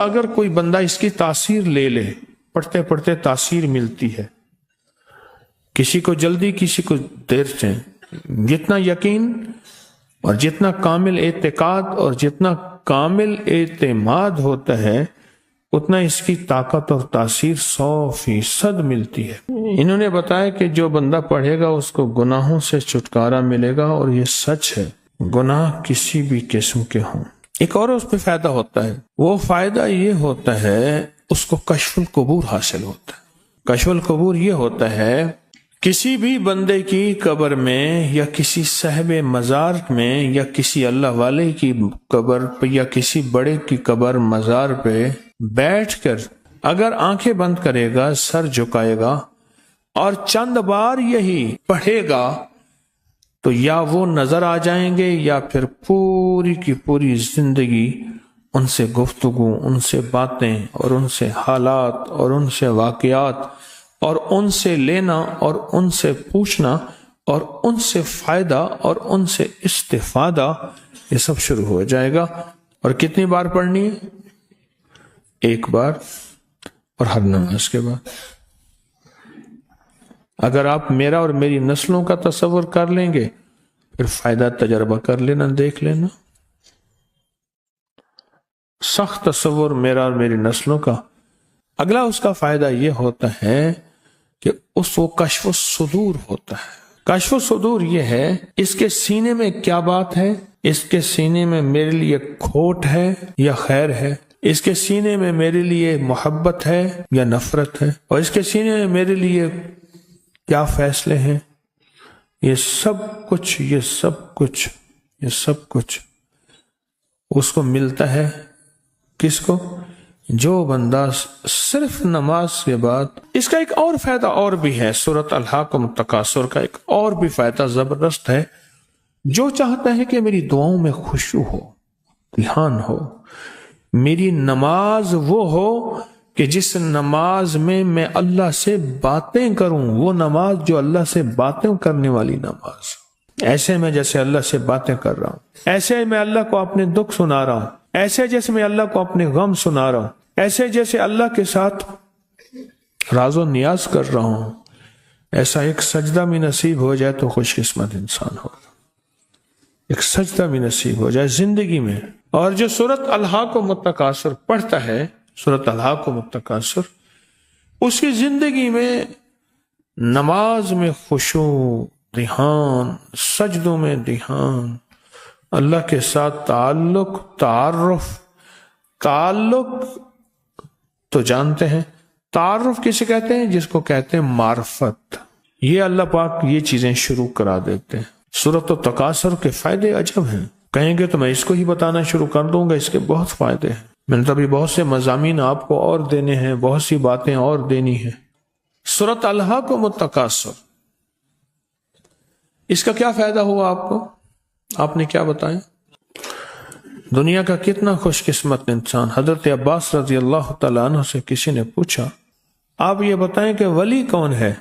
اگر کوئی بندہ اس کی تاثیر لے لے، پڑھتے پڑھتے تاثیر ملتی ہے، کسی کو جلدی کسی کو دیر سے، جتنا یقین اور جتنا کامل اعتقاد اور جتنا کامل اعتماد ہوتا ہے اتنا اس کی طاقت اور تاثیر 100% ملتی ہے۔ انہوں نے بتایا کہ جو بندہ پڑھے گا اس کو گناہوں سے چھٹکارا ملے گا، اور یہ سچ ہے، گناہ کسی بھی قسم کے ہوں۔ ایک اور اس پہ فائدہ ہوتا ہے، وہ فائدہ یہ ہوتا ہے اس کو کشف القبور حاصل ہوتا ہے۔ کشف القبور یہ ہوتا ہے کسی بھی بندے کی قبر میں یا کسی صاحب مزار میں یا کسی اللہ والے کی قبر پہ یا کسی بڑے کی قبر مزار پہ بیٹھ کر اگر آنکھیں بند کرے گا، سر جھکائے گا اور چند بار یہی پڑھے گا تو یا وہ نظر آ جائیں گے یا پھر پوری کی پوری زندگی ان سے گفتگو، ان سے باتیں اور ان سے حالات اور ان سے واقعات اور ان سے لینا اور ان سے پوچھنا اور ان سے فائدہ اور ان سے استفادہ، یہ سب شروع ہو جائے گا۔ اور کتنی بار پڑھنی ہے؟ ایک بار، اور ہر نماز کے بعد۔ اگر آپ میرا اور میری نسلوں کا تصور کر لیں گے پھر فائدہ تجربہ کر لینا، دیکھ لینا۔ سخت تصور میرا اور میری نسلوں کا۔ اگلا اس کا فائدہ یہ ہوتا ہے کہ اس کو کشف الصدور ہوتا ہے۔ کشف الصدور یہ ہے اس کے سینے میں کیا بات ہے، اس کے سینے میں میرے لیے کھوٹ ہے یا خیر ہے، اس کے سینے میں میرے لیے محبت ہے یا نفرت ہے، اور اس کے سینے میں میرے لیے کیا فیصلے ہیں۔ یہ سب کچھ اس کو ملتا ہے۔ کس کو؟ جو بندہ صرف نماز کے بعد۔ اس کا ایک اور فائدہ اور بھی ہے، سورۃ الہاکم التکاثر کا ایک اور بھی فائدہ زبردست ہے۔ جو چاہتا ہے کہ میری دعاؤں میں خشوع ہو، دھیان ہو، میری نماز وہ ہو کہ جس نماز میں میں اللہ سے باتیں کروں، وہ نماز جو اللہ سے باتیں کرنے والی نماز، ایسے میں جیسے اللہ سے باتیں کر رہا ہوں، ایسے میں اللہ کو اپنے دکھ سنا رہا ہوں، ایسے جیسے میں اللہ کو اپنے غم سنا رہا ہوں، ایسے جیسے اللہ کے ساتھ راز و نیاز کر رہا ہوں، ایسا ایک سجدہ بھی نصیب ہو جائے تو خوش قسمت انسان ہوگا۔ ایک سجدہ بھی نصیب ہو جائے زندگی میں۔ اور جو سورۃ الہاکم التکاثر پڑھتا ہے، سورۃ الہاکم التکاثر، اس کی زندگی میں نماز میں خشوع، دھیان، سجدوں میں دھیان، اللہ کے ساتھ تعلق تو جانتے ہیں۔ تعارف کسے کہتے ہیں؟ جس کو کہتے ہیں معرفت۔ یہ اللہ پاک یہ چیزیں شروع کرا دیتے ہیں۔ سورۃ التکاثر کے فائدے عجب ہیں، کہیں گے تو میں اس کو ہی بتانا شروع کر دوں گا، اس کے بہت فائدے ہیں۔ میں نے ابھی بہت سے مضامین آپ کو اور دینے ہیں، بہت سی باتیں اور دینی ہیں۔ سورۃ الہاکم التکاثر، اس کا کیا فائدہ ہوا آپ کو؟ آپ نے کیا بتایا؟ دنیا کا کتنا خوش قسمت انسان۔ حضرت عباس رضی اللہ تعالیٰ عنہ سے کسی نے پوچھا آپ یہ بتائیں کہ ولی کون ہے؟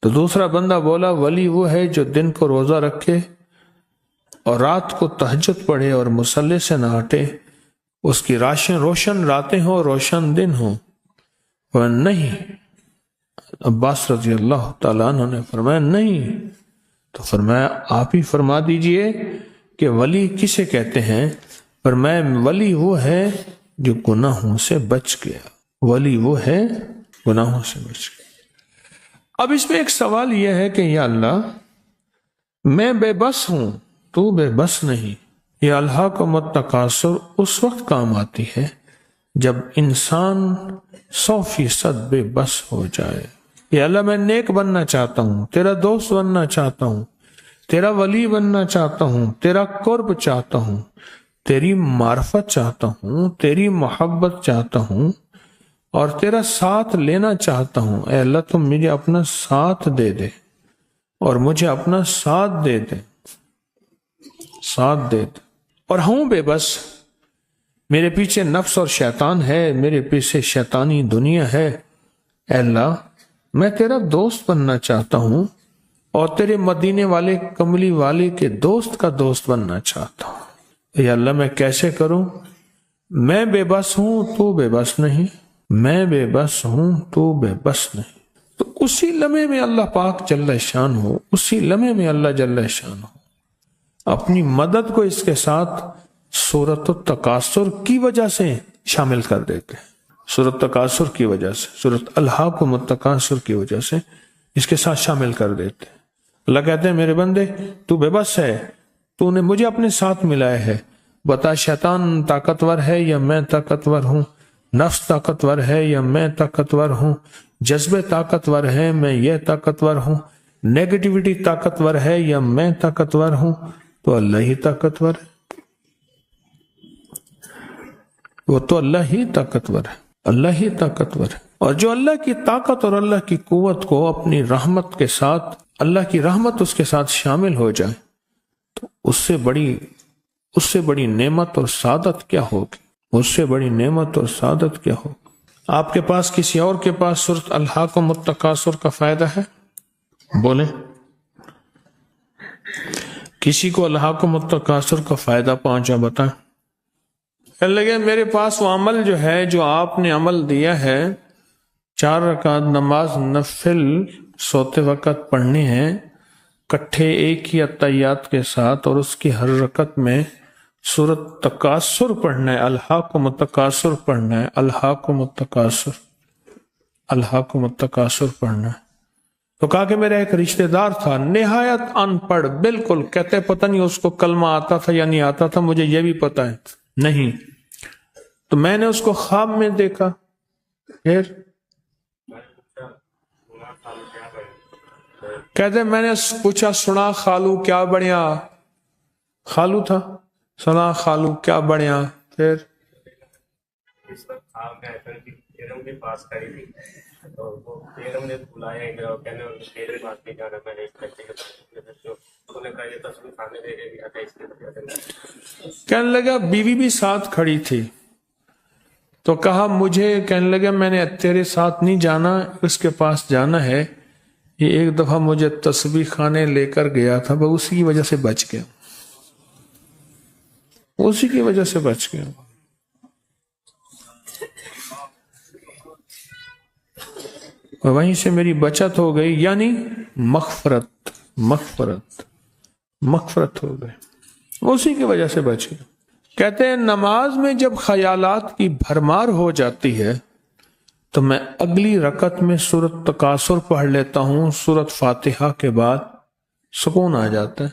تو دوسرا بندہ بولا ولی وہ ہے جو دن کو روزہ رکھے اور رات کو تہجد پڑھے اور مصلی سے نہ ہٹے، اس کی روشن راتیں ہوں، روشن دن ہوں۔ وہ نہیں، عباس رضی اللہ تعالیٰ عنہ نے فرمایا نہیں، تو فرمایا آپ ہی فرما دیجئے کہ ولی کسے کہتے ہیں؟ فرمایا ولی وہ ہے جو گناہوں سے بچ گیا، ولی وہ ہے گناہوں سے بچ گیا۔ اب اس میں ایک سوال یہ ہے کہ یا اللہ میں بے بس ہوں، تو بے بس نہیں۔ یہ الہاکم التکاثر اس وقت کام آتی ہے جب انسان 100% بے بس ہو جائے۔ یا اللہ میں نیک بننا چاہتا ہوں، تیرا دوست بننا چاہتا ہوں، تیرا ولی بننا چاہتا ہوں، تیرا قرب چاہتا ہوں، تیری معرفت چاہتا ہوں، تیری محبت چاہتا ہوں اور تیرا ساتھ لینا چاہتا ہوں۔ اے اللہ تم مجھے اپنا ساتھ دے دے اور مجھے اپنا ساتھ دے دے، ساتھ دے دے۔ اور ہوں بے بس، میرے پیچھے نفس اور شیطان ہے، میرے پیچھے شیطانی دنیا ہے۔ اے اللہ میں تیرا دوست بننا چاہتا ہوں اور تیرے مدینے والے کملی والے کے دوست کا دوست بننا چاہتا ہوں۔ اے اللہ میں کیسے کروں؟ میں بے بس ہوں تو بے بس نہیں، میں بے بس ہوں تو بے بس نہیں۔ تو اسی لمحے میں اللہ پاک جل شان ہو، اسی لمحے میں اللہ جل شان ہو اپنی مدد کو اس کے ساتھ سورۃ التکاثر کی وجہ سے شامل کر دیتے ہیں، سورۃ التکاثر کی وجہ سے، سورۃ الہاکم التکاثر کی وجہ سے اس کے ساتھ شامل کر دیتے ہیں۔ اللہ کہتے ہیں میرے بندے تو بے بس ہے، تو نے مجھے اپنے ساتھ ملایا ہے، بتا شیطان طاقتور ہے یا میں طاقتور ہوں، نفس طاقتور ہے یا میں طاقتور ہوں، جذبے طاقتور ہے میں یہ طاقتور ہوں، نیگیٹیوٹی طاقتور ہے یا میں طاقتور ہوں، تو اللہ ہی طاقتور ہے، وہ تو اللہ ہی طاقتور ہے، اللہ ہی طاقتور ہے۔ اور جو اللہ کی طاقت اور اللہ کی قوت کو اپنی رحمت کے ساتھ، اللہ کی رحمت اس کے ساتھ شامل ہو جائے تو اس سے بڑی نعمت اور سعادت کیا ہوگی، اس سے بڑی نعمت اور سعادت کیا ہوگی۔ آپ کے پاس کسی اور کے پاس سورۃ الہاکم التکاثر کا فائدہ ہے؟ بولیں، کسی کو الہاکم التکاثر کا فائدہ پہنچا بتائیں۔ کہنے لگے میرے پاس وہ عمل جو ہے، جو آپ نے عمل دیا ہے، 4 رکعت نماز نفل سوتے وقت پڑھنے ہیں کٹھے ایک ہی اتحیات کے ساتھ، اور اس کی ہر رکعت میں سورۃ تکاثر پڑھنا ہے، الہاکم التکاثر پڑھنا ہے، الہاکم التکاثر، الہاکم التکاثر پڑھنا ہے۔ تو کہا کہ میرا ایک رشتہ دار تھا نہایت ان پڑھ، بالکل کہتے پتہ نہیں اس کو کلمہ آتا تھا یا نہیں آتا تھا، مجھے یہ بھی پتہ ہے نہیں، تو میں نے اس کو خواب میں دیکھا، پھر کہتے میں نے پوچھا سنا خالو کیا بڑھیا، خالو تھا، سنا خالو کیا بڑھیا، پھر کہنے لگا بیوی بھی ساتھ کھڑی تھی، تو کہا مجھے، کہنے لگا میں نے تیرے ساتھ نہیں جانا، اس کے پاس جانا ہے، یہ ایک دفعہ مجھے تسبیح خانے لے کر گیا تھا، وہ اسی کی وجہ سے بچ گیا، اسی کی وجہ سے بچ گیا۔ اور وہیں سے میری بچت ہو گئی، یعنی مغفرت ہو گئی، اسی کی وجہ سے بچ گیا۔ کہتے ہیں نماز میں جب خیالات کی بھرمار ہو جاتی ہے تو میں اگلی رکعت میں سورۃ تکاثر پڑھ لیتا ہوں، سورۃ فاتحہ کے بعد سکون آ جاتا ہے۔